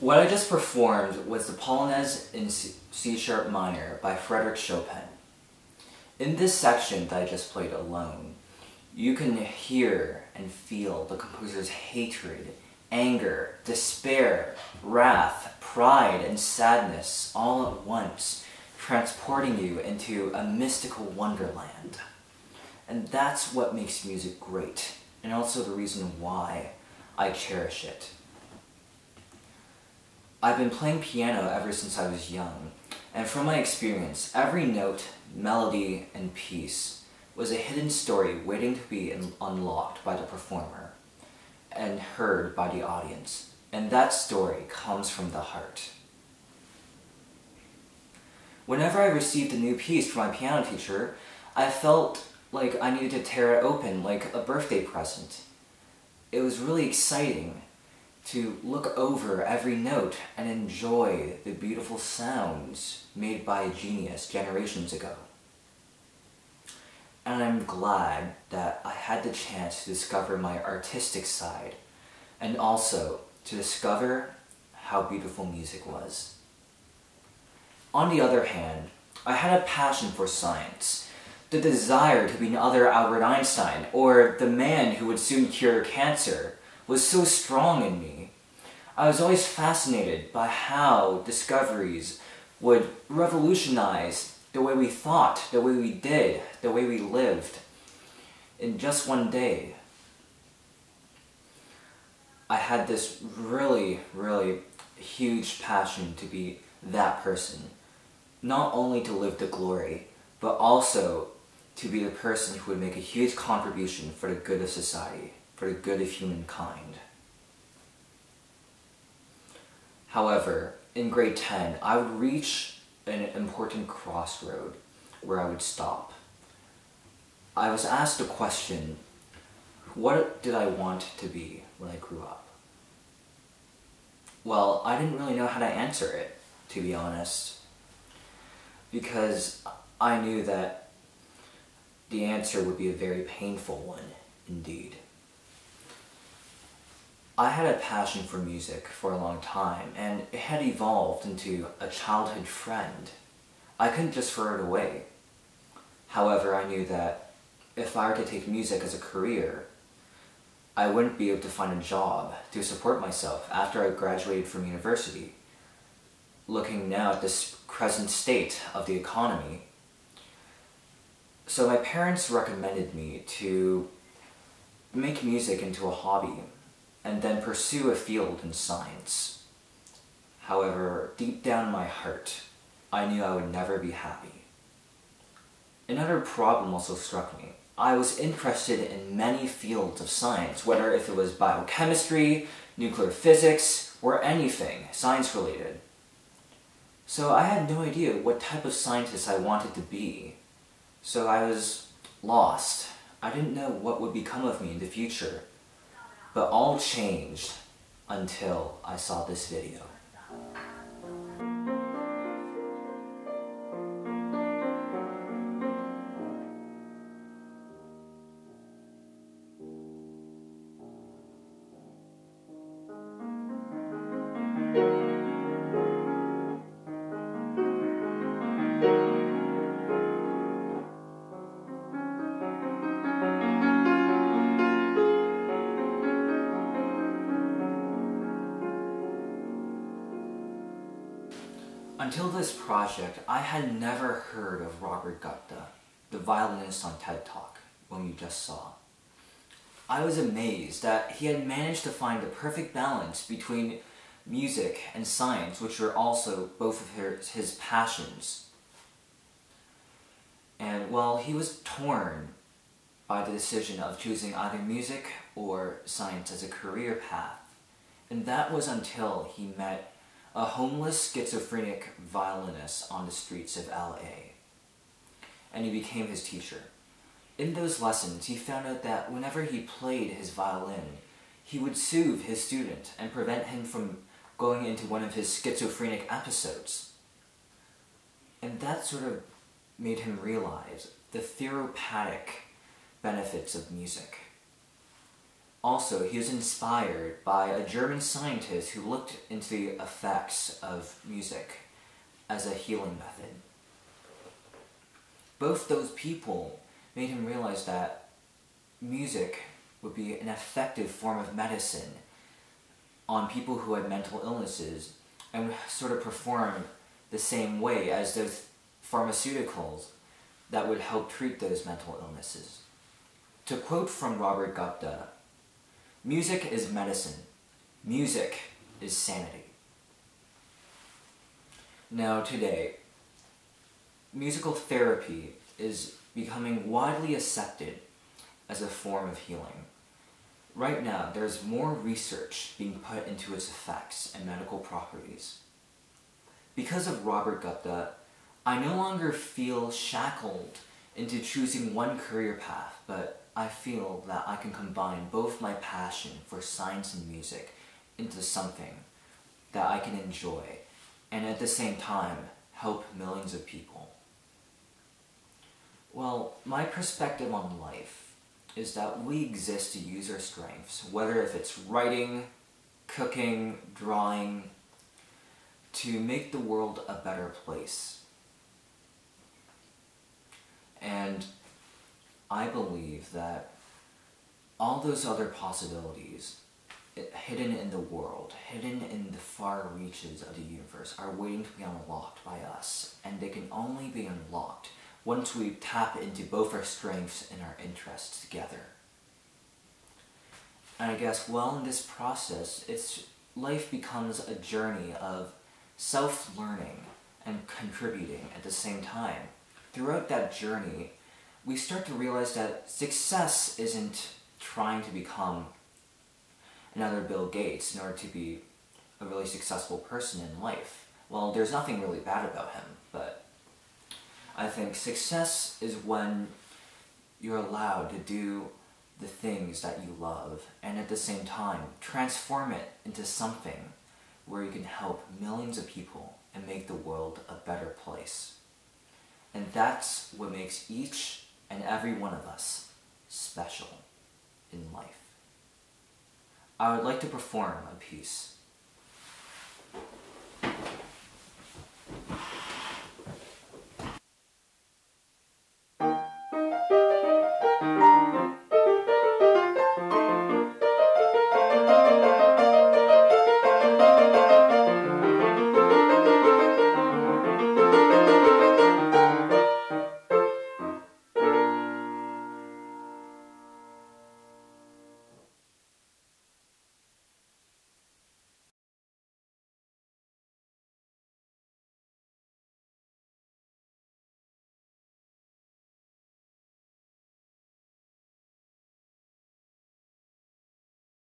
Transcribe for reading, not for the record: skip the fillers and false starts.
What I just performed was the Polonaise in C-sharp minor by Frédéric Chopin. In this section that I just played alone, you can hear and feel the composer's hatred, anger, despair, wrath, pride, and sadness all at once, transporting you into a mystical wonderland. And that's what makes music great, and also the reason why I cherish it. I've been playing piano ever since I was young, and from my experience, every note, melody, and piece was a hidden story waiting to be unlocked by the performer and heard by the audience. And that story comes from the heart. Whenever I received a new piece from my piano teacher, I felt like I needed to tear it open like a birthday present. It was really exciting to look over every note and enjoy the beautiful sounds made by a genius generations ago. And I'm glad that I had the chance to discover my artistic side and also to discover how beautiful music was. On the other hand, I had a passion for science, the desire to be another Albert Einstein or the man who would soon cure cancer was so strong in me. I was always fascinated by how discoveries would revolutionize the way we thought, the way we did, the way we lived in just one day. I had this really huge passion to be that person. Not only to live the glory, but also to be the person who would make a huge contribution for the good of society, for the good of humankind. However, in grade 10, I would reach an important crossroad where I would stop. I was asked the question, what did I want to be when I grew up? Well, I didn't really know how to answer it, to be honest, because I knew that the answer would be a very painful one indeed. I had a passion for music for a long time, and it had evolved into a childhood friend. I couldn't just throw it away. However, I knew that if I were to take music as a career, I wouldn't be able to find a job to support myself after I graduated from university. Looking now at this present state of the economy. So my parents recommended me to make music into a hobby and then pursue a field in science. However, deep down in my heart, I knew I would never be happy. Another problem also struck me. I was interested in many fields of science, whether if it was biochemistry, nuclear physics, or anything science-related. So I had no idea what type of scientist I wanted to be. So I was lost. I didn't know what would become of me in the future. But all changed until I saw this video. Until this project, I had never heard of Robert Gupta, the violinist on TED Talk, whom you just saw. I was amazed that he had managed to find the perfect balance between music and science, which were also both of his passions. And well, he was torn by the decision of choosing either music or science as a career path. And that was until he met a homeless schizophrenic violinist on the streets of LA. And he became his teacher. In those lessons, he found out that whenever he played his violin, he would soothe his student and prevent him from going into one of his schizophrenic episodes. And that sort of made him realize the therapeutic benefits of music. Also, he was inspired by a German scientist who looked into the effects of music as a healing method. Both those people made him realize that music would be an effective form of medicine on people who had mental illnesses and sort of perform the same way as those pharmaceuticals that would help treat those mental illnesses. To quote from Robert Gupta, "Music is medicine. Music is sanity." Now today, musical therapy is becoming widely accepted as a form of healing. Right now, there's more research being put into its effects and medical properties. Because of Robert Gupta, I no longer feel shackled into choosing one career path, but I feel that I can combine both my passion for science and music into something that I can enjoy, and at the same time, help millions of people. Well, my perspective on life is that we exist to use our strengths, whether if it's writing, cooking, drawing, to make the world a better place. And I believe that all those other possibilities hidden in the world, hidden in the far reaches of the universe, are waiting to be unlocked by us, and they can only be unlocked once we tap into both our strengths and our interests together. And I guess, well, in this process, life becomes a journey of self-learning and contributing at the same time. Throughout that journey, we start to realize that success isn't trying to become another Bill Gates in order to be a really successful person in life. Well, there's nothing really bad about him, but I think success is when you're allowed to do the things that you love and at the same time transform it into something where you can help millions of people and make the world a better place. And that's what makes each and every one of us special in life. I would like to perform a piece.